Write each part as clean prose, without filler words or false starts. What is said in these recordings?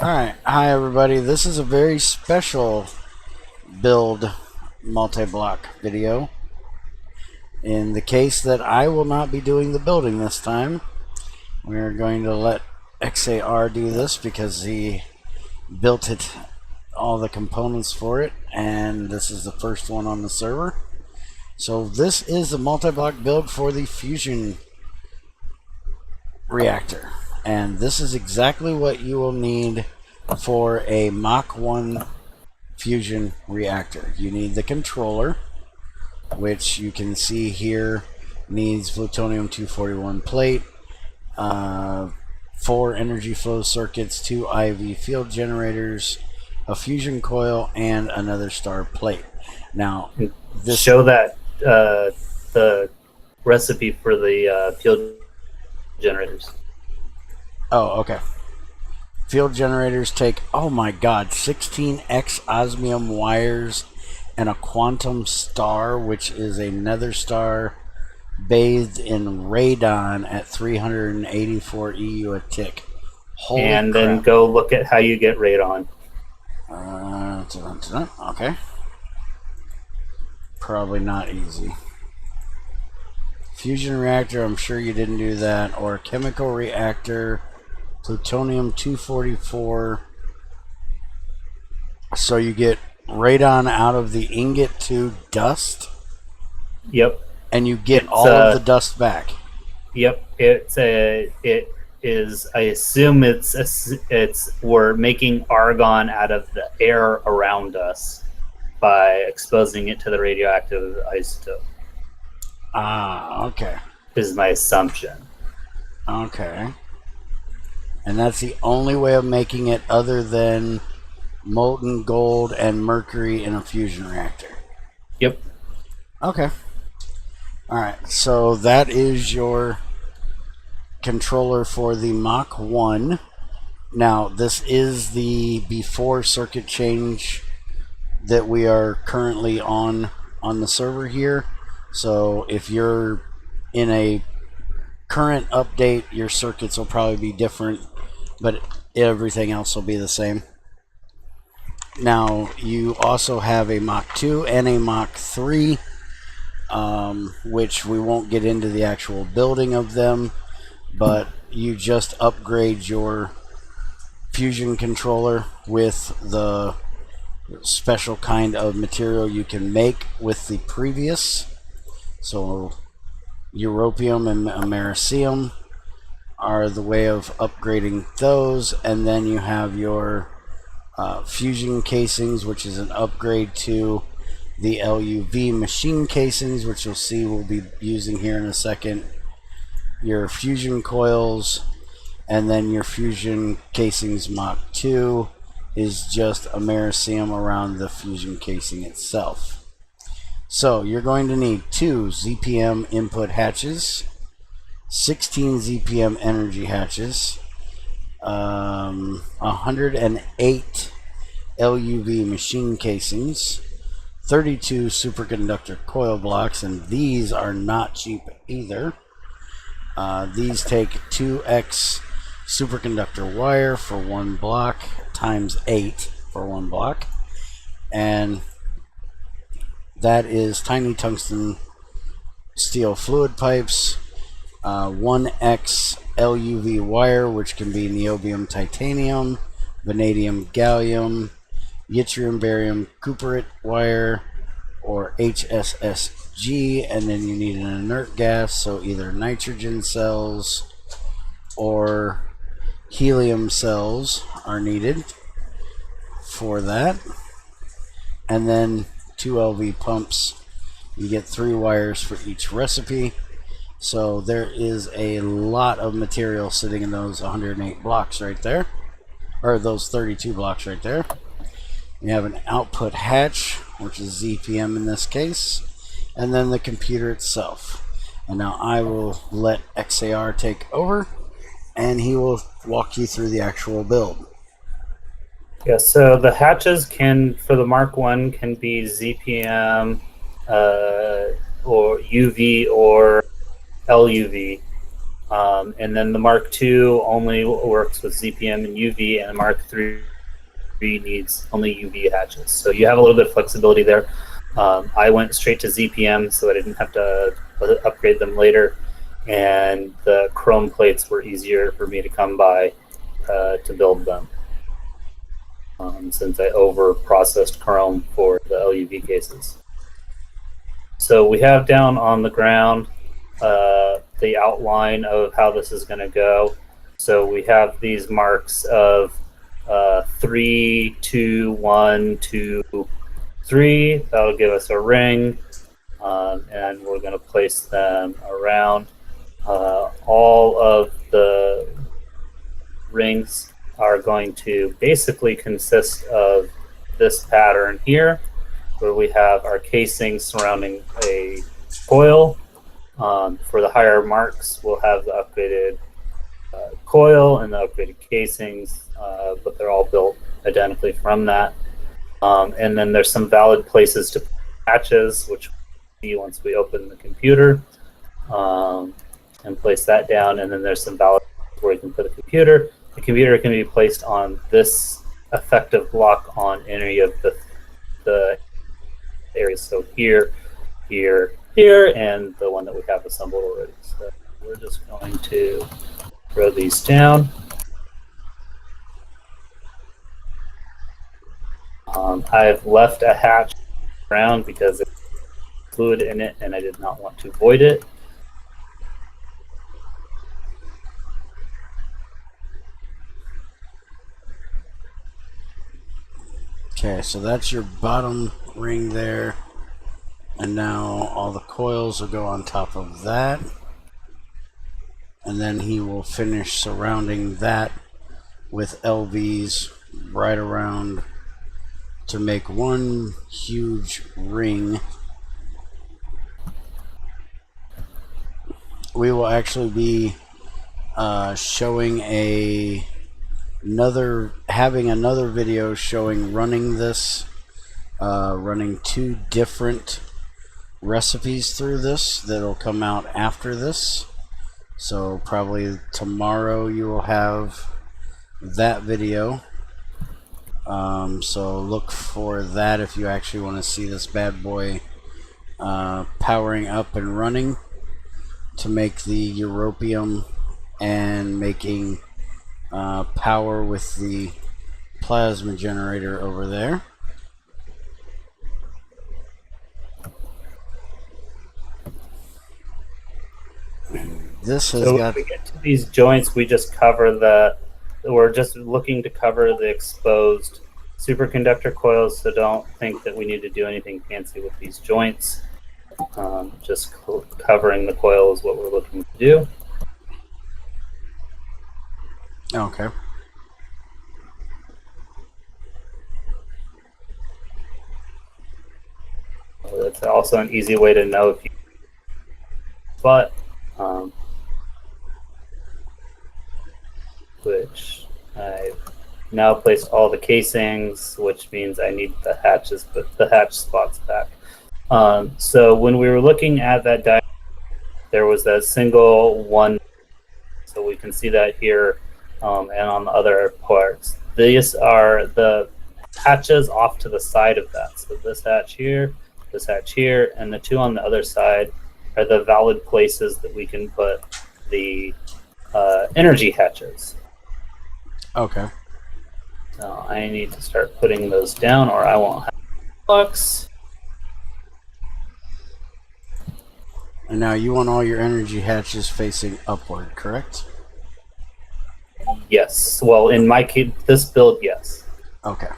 Alright, hi everybody. This is a very special build multi-block video. In the case that I will not be doing the building this time, we're going to let XAR do this because he built it, all the components for it, and this is the first one on the server. So this is the multi-block build for the fusion reactor. And this is exactly what you will need for a Mach 1 fusion reactor. You need the controller, which you can see here needs plutonium-241 plate, 4 energy flow circuits, 2 IV field generators, a fusion coil, and another star plate. Now, this show that the recipe for the field generators. Oh, okay. Field generators take, oh my god, 16x osmium wires and a quantum star, which is a nether star bathed in radon at 384 EU a tick. Holy and crap. Then go look at how you get radon. Okay. Probably not easy. Fusion reactor, I'm sure you didn't do that. Or chemical reactor, plutonium-244. So you get radon out of the ingot to dust? Yep. And you get all of the dust back? Yep. It is, I assume we're making argon out of the air around us by exposing it to the radioactive isotope. Ah, okay. Is my assumption. Okay. And that's the only way of making it other than molten gold and mercury in a fusion reactor? Yep. Okay. Alright, so that is your controller for the Mach 1. Now, this is the before circuit change that we are currently on the server here. So if you're in a current update, your circuits will probably be different, but everything else will be the same. Now, you also have a Mach 2 and a Mach 3, which we won't get into the actual building of them, but you just upgrade your fusion controller with the special kind of material you can make with the previous. So europium and americium are the way of upgrading those, and then you have your fusion casings, which is an upgrade to the LUV machine casings, which you'll see we'll be using here in a second. Your fusion coils, and then your fusion casings Mach 2 is just americium around the fusion casing itself. So you're going to need 2 ZPM input hatches, 16 ZPM energy hatches, 108 LUV machine casings, 32 superconductor coil blocks, and these are not cheap either. These take 2x superconductor wire for 1 block times 8 for 1 block, and that is tiny tungsten steel fluid pipes, 1x LUV wire, which can be niobium titanium, vanadium gallium, yttrium barium cuprate wire, or HSSG, and then you need an inert gas, so either nitrogen cells or helium cells are needed for that. And then 2 LV pumps. You get 3 wires for each recipe. So there is a lot of material sitting in those 108 blocks right there, or those 32 blocks right there. You have an output hatch, which is ZPM in this case, and then the computer itself. And now I will let XAR take over, and he will walk you through the actual build. Yeah, so the hatches for the Mark 1 can be ZPM or UV or LUV. And then the Mark II only works with ZPM and UV, and the Mark III needs only UV hatches. So you have a little bit of flexibility there. I went straight to ZPM so I didn't have to upgrade them later, and the chrome plates were easier for me to come by to build them, since I over-processed chrome for the LUV cases. So we have down on the ground the outline of how this is going to go. So we have these marks of 3, 2, 1, 2, 3. That'll give us a ring, and we're going to place them around. All of the rings are going to basically consist of this pattern here, where we have our casing surrounding a coil. For the higher marks, we'll have the upgraded coil and the upgraded casings, but they're all built identically from that. And then there's some valid places to put patches, which we'll see once we open the computer, and place that down. And then there's some valid where you can put a computer. The computer can be placed on this effective block on any of the areas. So here, here, here, and the one that we have assembled already. So we're just going to throw these down. I've left a hatch around because there's fluid in it and I did not want to void it. Okay, so that's your bottom ring there. And now all the coils will go on top of that. And then he will finish surrounding that with LVs right around to make one huge ring. We will actually be showing having another video showing running this, running 2 different recipes through this that'll come out after this. So probably tomorrow you will have that video. So look for that if you actually want to see this bad boy powering up and running to make the europium and making power with the plasma generator over there. This has So got. when we get to these joints, we just cover we're just looking to cover the exposed superconductor coils, so don't think that we need to do anything fancy with these joints. Just covering the coil is what we're looking to do. Okay. That's also an easy way to know if you which I've now placed all the casings, which means I need the hatches, but the hatch spots back. So when we were looking at that diagram, there was that single one, so we can see that here, and on the other parts. These are the hatches off to the side of that. So this hatch here, and the 2 on the other side are the valid places that we can put the energy hatches. Okay. So I need to start putting those down or I won't have blocks. And now you want all your energy hatches facing upward, correct? Yes. Well, in my case, this build, yes. Okay.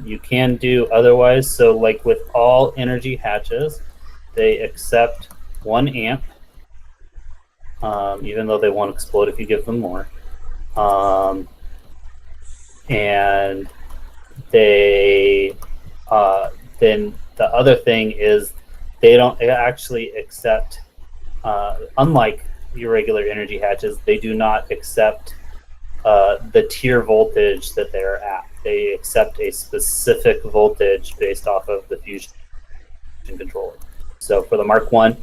You can do otherwise. So like with all energy hatches, they accept 1 amp, even though they won't explode if you give them more. And they then the other thing is they don't actually accept, unlike your regular energy hatches, they do not accept the tier voltage that they're at. They accept a specific voltage based off of the fusion controller. So for the Mark I,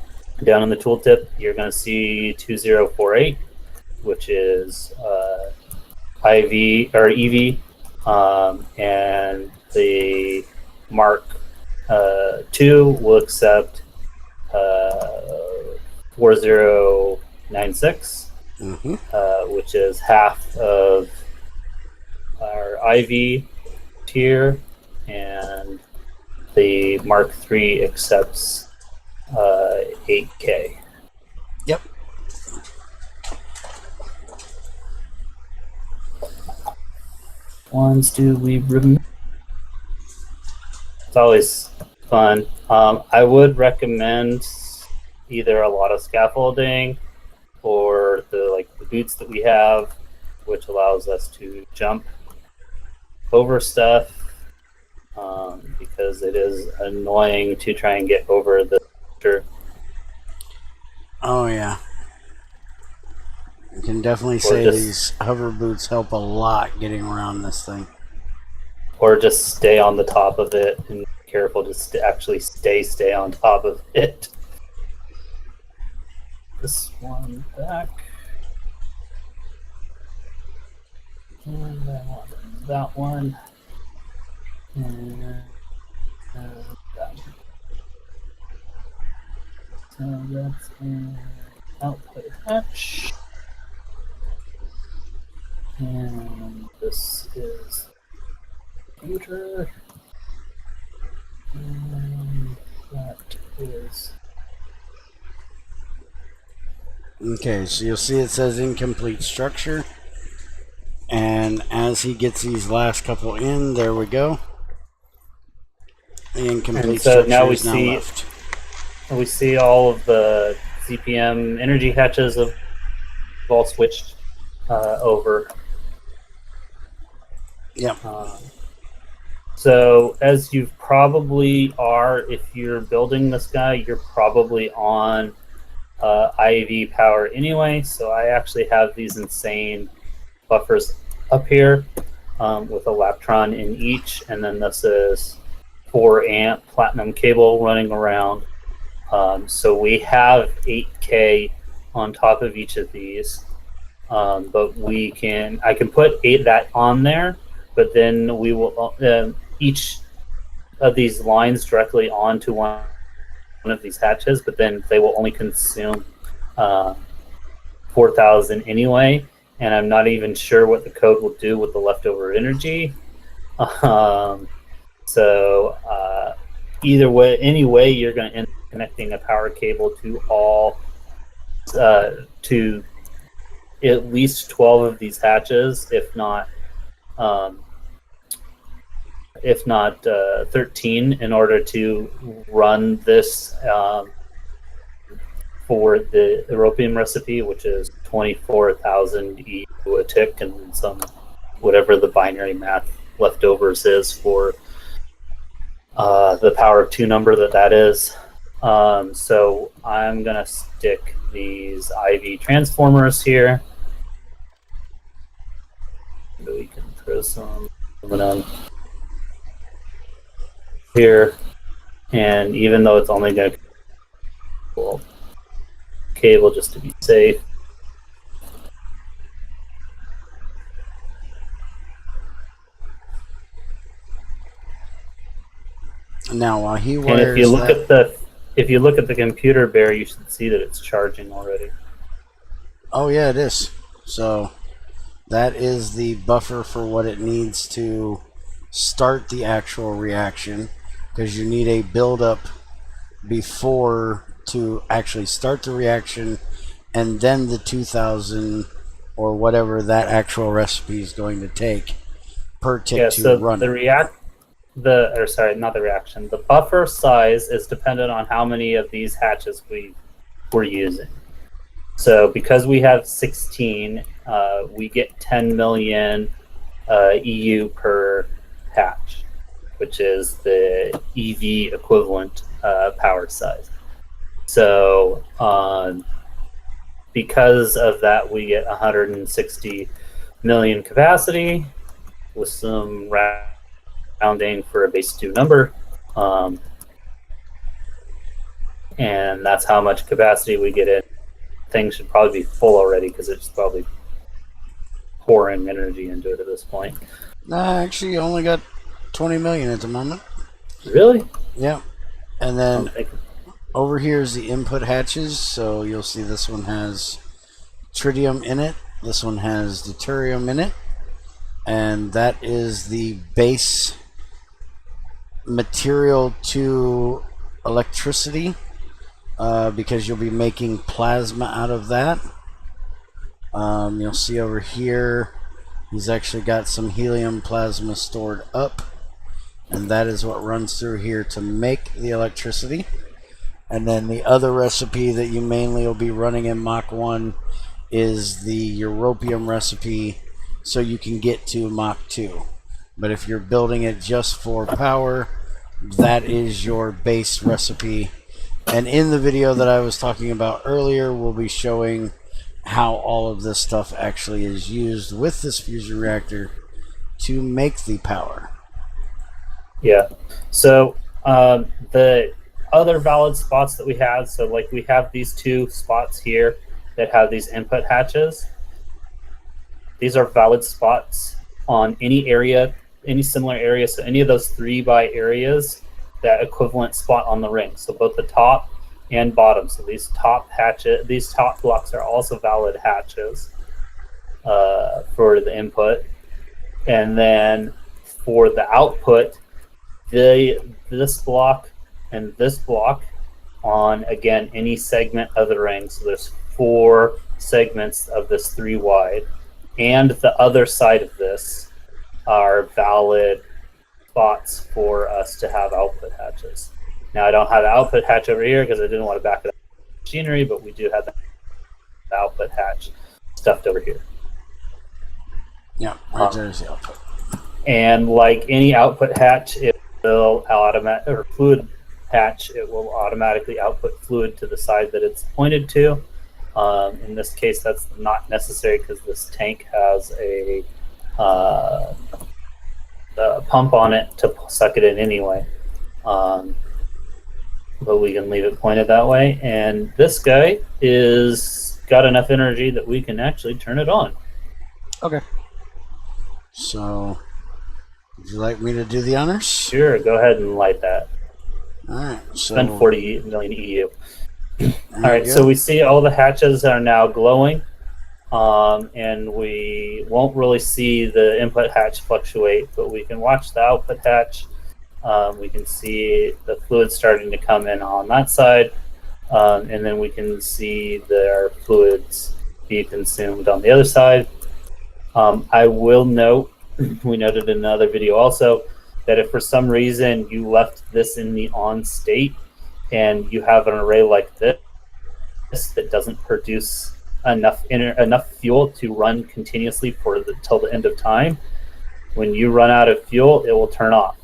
down in the tooltip, you're going to see 2048. which is IV or EV, and the Mark II will accept 4096, which is half of our IV tier, and the Mark III accepts 8K. Yep. Ones do we remove? It's always fun. I would recommend either a lot of scaffolding or the boots that we have, which allows us to jump over stuff, because it is annoying to try and get over the structure. Oh yeah. You can definitely say these hover boots help a lot getting around this thing. Or just stay on the top of it and be careful to actually stay on top of it. This one back. And then that one. And that one. So that's an output hatch. And this is computer. And that is. Okay, so you'll see it says incomplete structure. And as he gets these last couple in, there we go. The incomplete structure now is now left. We see all of the CPM energy hatches have all switched over. Yep. So as you probably are, if you're building this guy, you're probably on IV power anyway. So I actually have these insane buffers up here with a Laptron in each, and then this is 4 amp platinum cable running around. So we have 8K on top of each of these, but I can put that on there, but then we will each of these lines directly onto one of these hatches, but then they will only consume 4,000 anyway, and I'm not even sure what the code will do with the leftover energy. So either way, anyway, you're going to end up connecting a power cable to all to at least 12 of these hatches, if not 13, in order to run this for the European recipe, which is 24,000 EU a tick, and some whatever the binary math leftovers is for the power of 2 number that is. So I'm gonna stick these IV transformers here. Maybe we can throw some on here, and even though it's only going to cable just to be safe. Now while he wires, and if you look at the computer bear, you should see that it's charging already. Oh yeah, it is. So that is the buffer for what it needs to start the actual reaction, because you need a buildup before to actually start the reaction, and then the 2,000 or whatever that actual recipe is going to take per tick to run it. The buffer size is dependent on how many of these hatches we're using. So because we have 16, we get 10 million EU per hatch, which is the EV equivalent power size. So because of that, we get 160 million capacity with some rounding for a base 2 number. And that's how much capacity we get in. Things should probably be full already because it's probably pouring energy into it at this point. Nah, actually, you only got 20 million at the moment. Really? Yeah. And then I'm over here is the input hatches. So you'll see this one has tritium in it. This one has deuterium in it. And that is the base material to electricity, because you'll be making plasma out of that. You'll see over here he's actually got some helium plasma stored up, and that is what runs through here to make the electricity. And then the other recipe that you mainly will be running in Mach 1 is the europium recipe, so you can get to Mach 2. But if you're building it just for power, that is your base recipe. And in the video that I was talking about earlier, we'll be showing how all of this stuff actually is used with this fusion reactor to make the power. Yeah. So the other valid spots that we have, so like we have these two spots here that have these input hatches. These are valid spots on any area, any similar area. So any of those 3x areas, that equivalent spot on the ring. So both the top and bottom. So these top hatches, these top blocks are also valid hatches for the input. And then for the output, this block and this block on, again, any segment of the ring. So there's 4 segments of this 3 wide. And the other side of this are valid spots for us to have output hatches. Now, I don't have the output hatch over here because I didn't want to back it up with machinery, but we do have the output hatch stuffed over here. Yeah, right there's the output. And like any output hatch, it will or fluid hatch, it will automatically output fluid to the side that it's pointed to. In this case, that's not necessary because this tank has a pump on it to suck it in anyway. But we can leave it pointed that way. And this guy is got enough energy that we can actually turn it on. Okay. So, would you like me to do the honors? Sure, go ahead and light that. All right. So Spend 40 million EU. All right, so we see all the hatches are now glowing, and we won't really see the input hatch fluctuate, but we can watch the output hatch. We can see the fluid starting to come in on that side, and then we can see their fluids be consumed on the other side. I will note, we noted in another video also, that if for some reason you left this in the on state and you have an array like this that doesn't produce enough fuel to run continuously till the end of time, when you run out of fuel, it will turn off.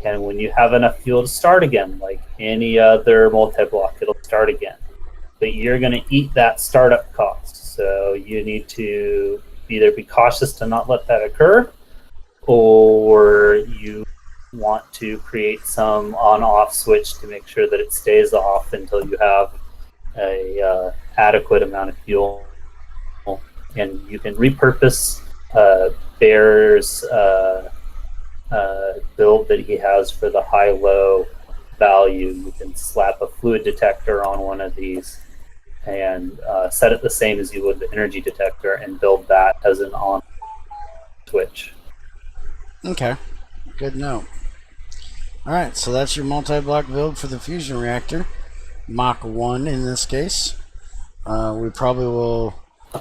And when you have enough fuel to start again, like any other multi-block, it'll start again. But you're going to eat that startup cost. So you need to either be cautious to not let that occur, or you want to create some on-off switch to make sure that it stays off until you have a adequate amount of fuel. And you can repurpose Bear's build that he has for the high-low value. You can slap a fluid detector on one of these and set it the same as you would the energy detector and build that as an on switch. Okay, good note. All right, so that's your multi-block build for the fusion reactor, Mach 1 in this case. We probably will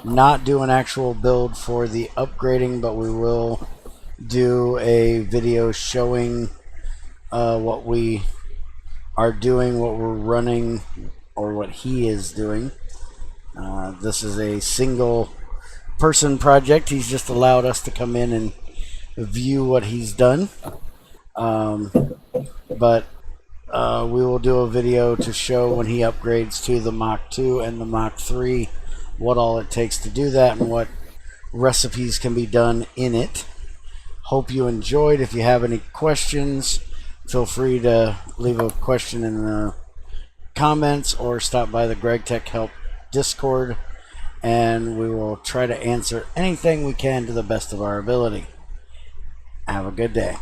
not do an actual build for the upgrading, but we will do a video showing what we are doing, what we're running, or what he is doing. This is a single person project. He's just allowed us to come in and view what he's done. But we will do a video to show when he upgrades to the Mach 2 and the Mach 3 what all it takes to do that and what recipes can be done in it. Hope you enjoyed. If you have any questions, feel free to leave a question in the comments or stop by the Greg Tech Help Discord and we will try to answer anything we can to the best of our ability. Have a good day.